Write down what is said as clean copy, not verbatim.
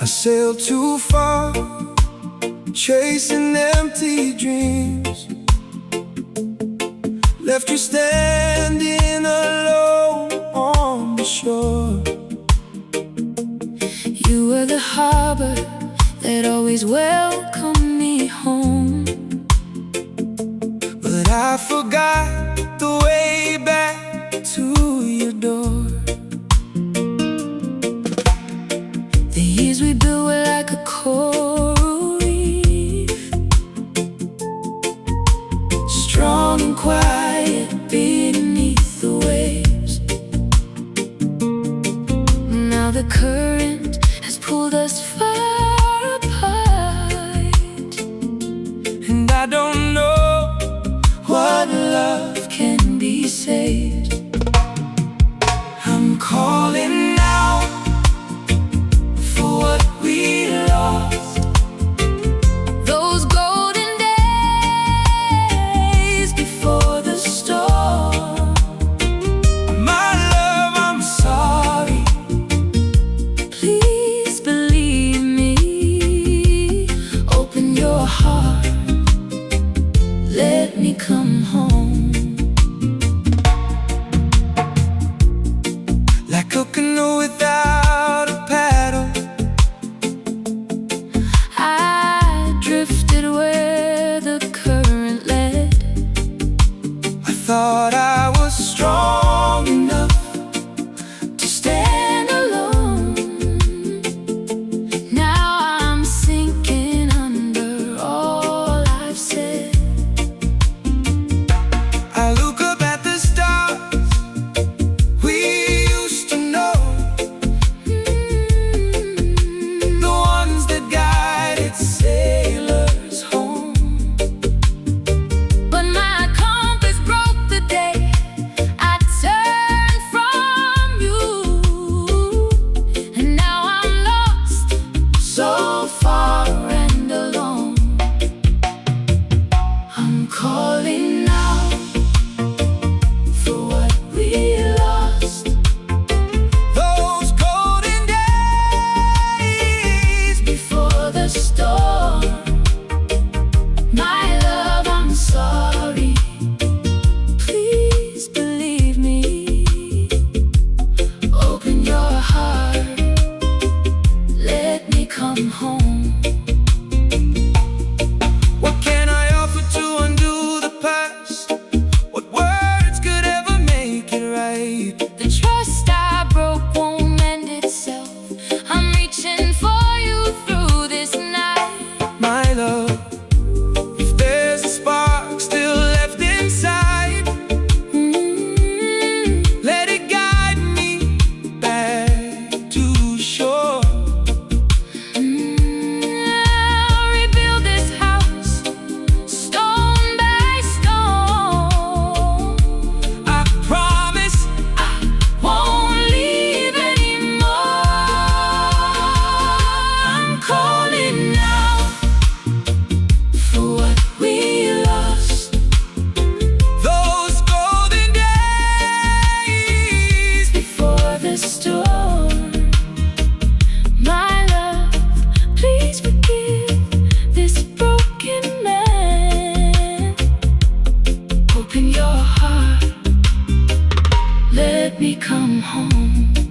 I sailed too far, chasing empty dreams. Left you standing alone on the shore. You were the harbor that always welcomed me home. But I forgot the way back to your door. The years we built were like a coral reef, strong and quiet beneath the waves. Now the current has pulled us far apart, And I don't know what love can be saved. I'm calling out for what we lost. Those golden days before the storm. My love, I'm sorry. Please believe me. Open your heart, let me come home. Like a canoe without a paddle, I drifted where the current led. I thought I was strong enough To stand alone. Now I'm sinking under all I've said. I look up at the stars we used to know, the ones that guided sailors home. But my compass broke the day I turned from you. And now I'm lost, so far and alone. I'm calling out for what we lost. Those golden days Before the storm. My love, I'm sorry. Please believe me. Open your heart, let me come home. What can I offer to undo the past? What words could ever make it right? The trust I broke won't mend itself. I'm reaching for you through this night. My love, if there's a spark still left inside, let it guide me back to shore. I'll rebuild this house, stone by stone. I promise Won't leave anymore. I'm calling out for what we lost. those golden days. Before the storm. My love, please forgive this broken man. Open your heart, let me come home.